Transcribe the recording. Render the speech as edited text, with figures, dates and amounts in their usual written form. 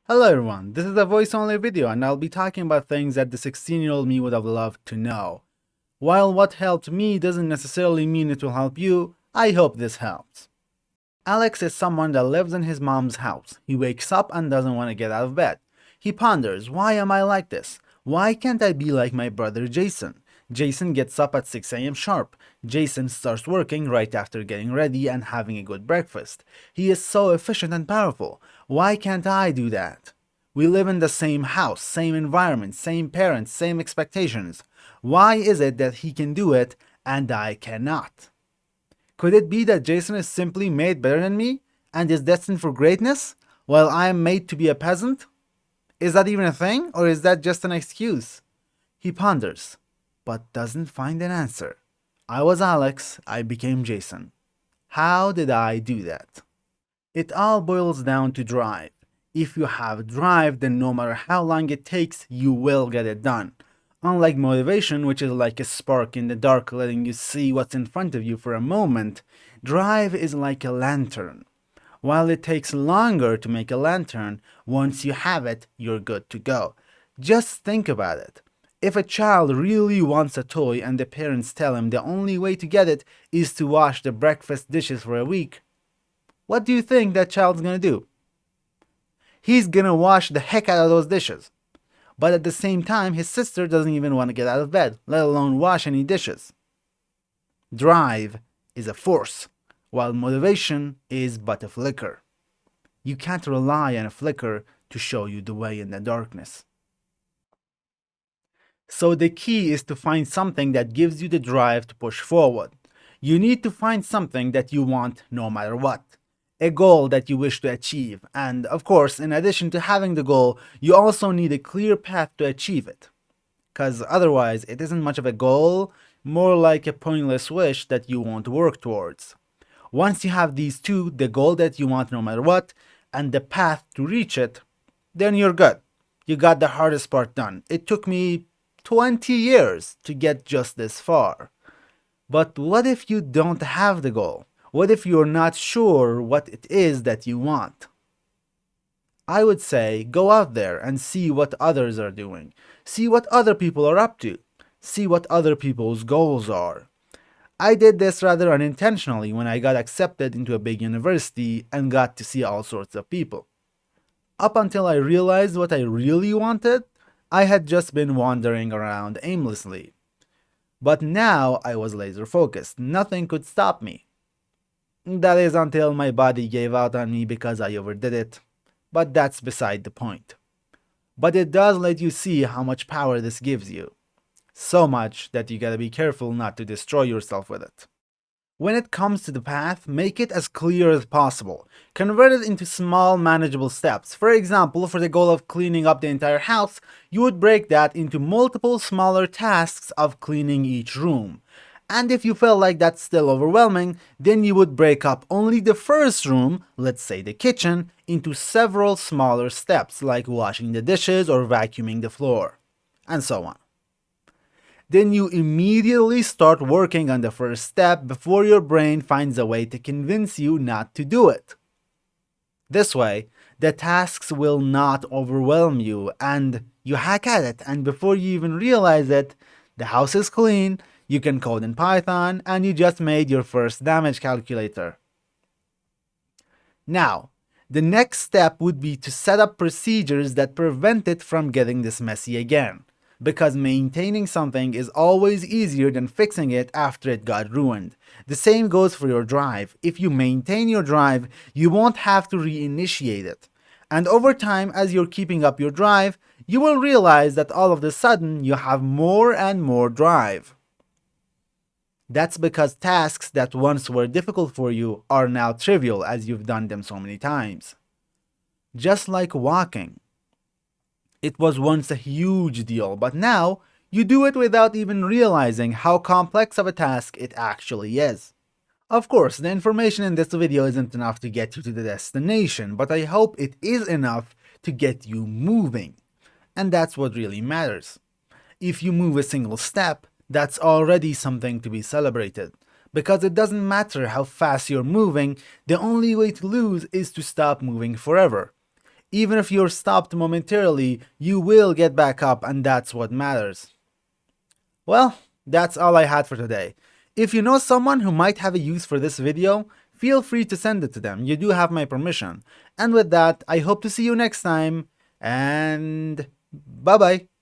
Hello everyone, this is a voice-only video and I'll be talking about things that the 16-year-old me would have loved to know. While what helped me doesn't necessarily mean it will help you, I hope this helps. Alex is someone that lives in his mom's house. He wakes up and doesn't want to get out of bed. He ponders, why am I like this? Why can't I be like my brother Jason? Jason gets up at 6 a.m. sharp. Jason starts working right after getting ready and having a good breakfast. He is so efficient and powerful. Why can't I do that? We live in the same house, same environment, same parents, same expectations. Why is it that he can do it and I cannot? Could it be that Jason is simply made better than me and is destined for greatness, while I am made to be a peasant? Is that even a thing, or is that just an excuse? He ponders, but doesn't find an answer. I was Alex, I became Jason. How did I do that? It all boils down to drive. If you have drive, then no matter how long it takes, you will get it done. Unlike motivation, which is like a spark in the dark letting you see what's in front of you for a moment, drive is like a lantern. While it takes longer to make a lantern, once you have it, you're good to go. Just think about it. If a child really wants a toy and the parents tell him the only way to get it is to wash the breakfast dishes for a week, what do you think that child's gonna do? He's gonna wash the heck out of those dishes. But at the same time, his sister doesn't even want to get out of bed, let alone wash any dishes. Drive is a force, while motivation is but a flicker. You can't rely on a flicker to show you the way in the darkness. So the key is to find something that gives you the drive to push forward. You need to find something that you want no matter what. A goal that you wish to achieve, and of course, in addition to having the goal, you also need a clear path to achieve it. Because otherwise, it isn't much of a goal, more like a pointless wish that you won't work towards. Once you have these two, the goal that you want no matter what, and the path to reach it, then you're good. You got the hardest part done. It took me 20 years to get just this far. But what if you don't have the goal? What if you're not sure what it is that you want? I would say go out there and see what others are doing. See what other people are up to. See what other people's goals are. I did this rather unintentionally when I got accepted into a big university and got to see all sorts of people. Up until I realized what I really wanted, I had just been wandering around aimlessly. But now I was laser focused. Nothing could stop me. That is until my body gave out on me because I overdid it. But that's beside the point. But it does let you see how much power this gives you. So much that you gotta be careful not to destroy yourself with it. When it comes to the path, make it as clear as possible. Convert it into small, manageable steps. For example, for the goal of cleaning up the entire house, you would break that into multiple smaller tasks of cleaning each room. And if you felt like that's still overwhelming, then you would break up only the first room, let's say the kitchen, into several smaller steps like washing the dishes or vacuuming the floor, and so on. Then you immediately start working on the first step before your brain finds a way to convince you not to do it. This way, the tasks will not overwhelm you and you hack at it, and before you even realize it, the house is clean, you can code in Python, and you just made your first damage calculator. Now, the next step would be to set up procedures that prevent it from getting this messy again, because maintaining something is always easier than fixing it after it got ruined. The same goes for your drive. If you maintain your drive, you won't have to reinitiate it. And over time, as you're keeping up your drive, you will realize that all of a sudden you have more and more drive. That's because tasks that once were difficult for you are now trivial as you've done them so many times. Just like walking. It was once a huge deal, but now you do it without even realizing how complex of a task it actually is. Of course, the information in this video isn't enough to get you to the destination, but I hope it is enough to get you moving. And that's what really matters. If you move a single step, that's already something to be celebrated. Because it doesn't matter how fast you're moving, the only way to lose is to stop moving forever. Even if you're stopped momentarily, you will get back up, and that's what matters. Well, that's all I had for today. If you know someone who might have a use for this video, feel free to send it to them. You do have my permission. And with that, I hope to see you next time, and bye bye.